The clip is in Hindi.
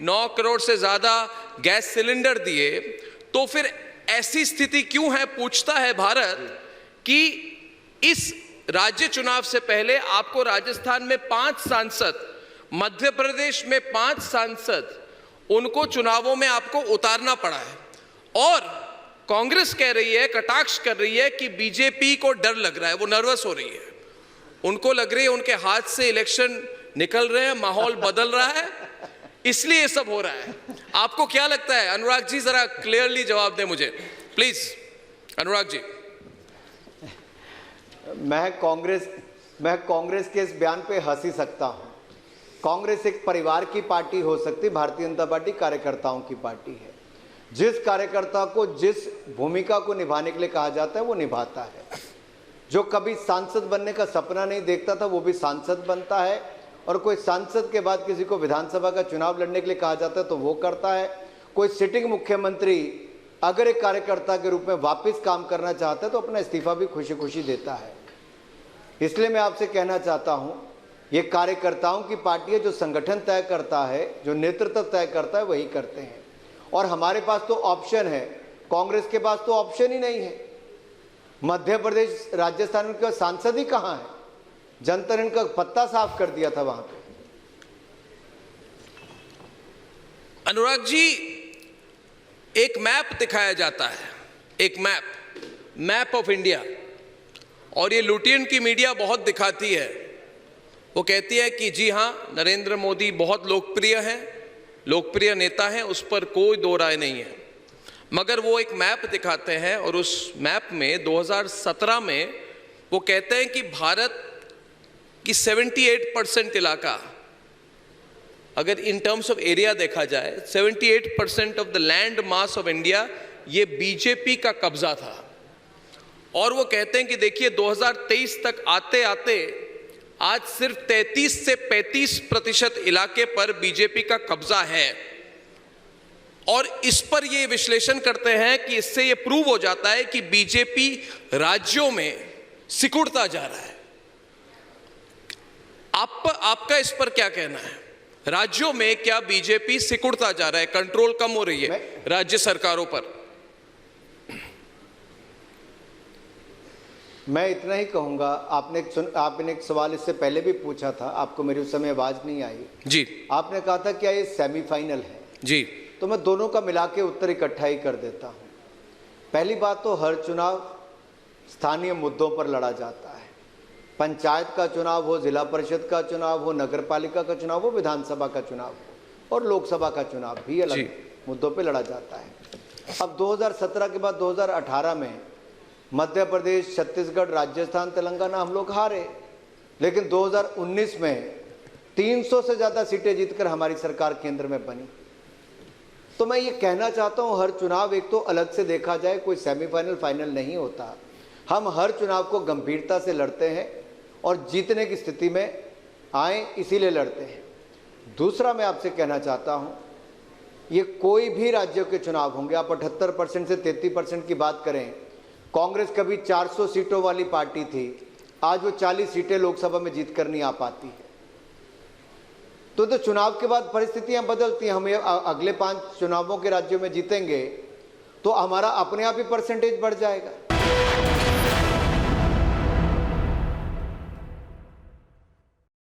9 करोड़ से ज्यादा गैस सिलेंडर दिए, तो फिर ऐसी स्थिति क्यों है, पूछता है भारत, कि इस राज्य चुनाव से पहले आपको राजस्थान में 5 सांसद, मध्य प्रदेश में 5 सांसद, उनको चुनावों में आपको उतारना पड़ा है। और कांग्रेस कह रही है, कटाक्ष कर रही है कि बीजेपी को डर लग रहा है, वो नर्वस हो रही है, उनको लग रही है उनके हाथ से इलेक्शन निकल रहे हैं, माहौल बदल रहा है, इसलिए ये सब हो रहा है। आपको क्या लगता है? अनुराग जी जरा क्लियरली जवाब दें मुझे प्लीज। अनुराग जी। मैं कांग्रेस के इस बयान पे हंस ही सकता हूं। कांग्रेस एक परिवार की पार्टी हो सकती, भारतीय जनता पार्टी कार्यकर्ताओं की पार्टी है। जिस कार्यकर्ता को जिस भूमिका को निभाने के लिए कहा जाता है वो निभाता है। जो कभी सांसद बनने का सपना नहीं देखता था वो भी सांसद बनता है, और कोई सांसद के बाद किसी को विधानसभा का चुनाव लड़ने के लिए कहा जाता है तो वो करता है। कोई सिटिंग मुख्यमंत्री अगर एक कार्यकर्ता के रूप में वापस काम करना चाहता है तो अपना इस्तीफा भी खुशी खुशी देता है। इसलिए मैं आपसे कहना चाहता हूं, ये कार्यकर्ताओं की पार्टी है। जो संगठन तय करता है, जो नेतृत्व तय करता है, वही करते हैं। और हमारे पास तो ऑप्शन है, कांग्रेस के पास तो ऑप्शन ही नहीं है। मध्य प्रदेश, राजस्थान में सांसद ही कहां है? जनता ने इनका पत्ता साफ कर दिया था वहां पे। अनुराग जी, एक मैप दिखाया जाता है, एक मैप ऑफ इंडिया, और ये लुटियन की मीडिया बहुत दिखाती है। वो कहती है कि जी हां, नरेंद्र मोदी बहुत लोकप्रिय हैं, लोकप्रिय नेता हैं, उस पर कोई दो राय नहीं है। मगर वो एक मैप दिखाते हैं और उस मैप में 2017 में वो कहते हैं कि भारत की 78% इलाका, अगर इन टर्म्स ऑफ एरिया देखा जाए, 78% of the land mass of India ये बीजेपी का कब्जा था। और वो कहते हैं कि देखिए 2023 तक आते आते आज सिर्फ 33 से 35% इलाके पर बीजेपी का कब्जा है। और इस पर ये विश्लेषण करते हैं कि इससे ये प्रूव हो जाता है कि बीजेपी राज्यों में सिकुड़ता जा रहा है। आपका इस पर क्या कहना है? राज्यों में क्या बीजेपी सिकुड़ता जा रहा है, कंट्रोल कम हो रही है राज्य सरकारों पर? मैं इतना ही कहूंगा, आपने एक सवाल इससे पहले भी पूछा था, आपको मेरी उस समय आवाज नहीं आई जी। आपने कहा था क्या ये सेमीफाइनल है जी, तो मैं दोनों का मिला के उत्तर इकट्ठा ही कर देता हूं। पहली बात तो हर चुनाव स्थानीय मुद्दों पर लड़ा जाता है। पंचायत का चुनाव हो, जिला परिषद का चुनाव हो, नगर पालिका का चुनाव हो, विधानसभा का चुनाव हो, और लोकसभा का चुनाव भी अलग मुद्दों पर लड़ा जाता है। अब 2017 के बाद 2018 में मध्य प्रदेश, छत्तीसगढ़, राजस्थान, तेलंगाना हम लोग हारे, लेकिन 2019 में 300 से ज्यादा सीटें जीतकर हमारी सरकार केंद्र में बनी। तो मैं ये कहना चाहता हूं, हर चुनाव एक तो अलग से देखा जाए, कोई सेमीफाइनल फाइनल नहीं होता। हम हर चुनाव को गंभीरता से लड़ते हैं और जीतने की स्थिति में आए इसीलिए लड़ते हैं। दूसरा मैं आपसे कहना चाहता हूं, ये कोई भी राज्यों के चुनाव होंगे, आप 78% से 33% की बात करें, कांग्रेस कभी 400 सीटों वाली पार्टी थी, आज वो 40 सीटें लोकसभा में जीत कर नहीं आ पाती है। तो चुनाव के बाद परिस्थितियां बदलती हैं। हम अगले 5 चुनावों के राज्यों में जीतेंगे तो हमारा अपने आप ही परसेंटेज बढ़ जाएगा।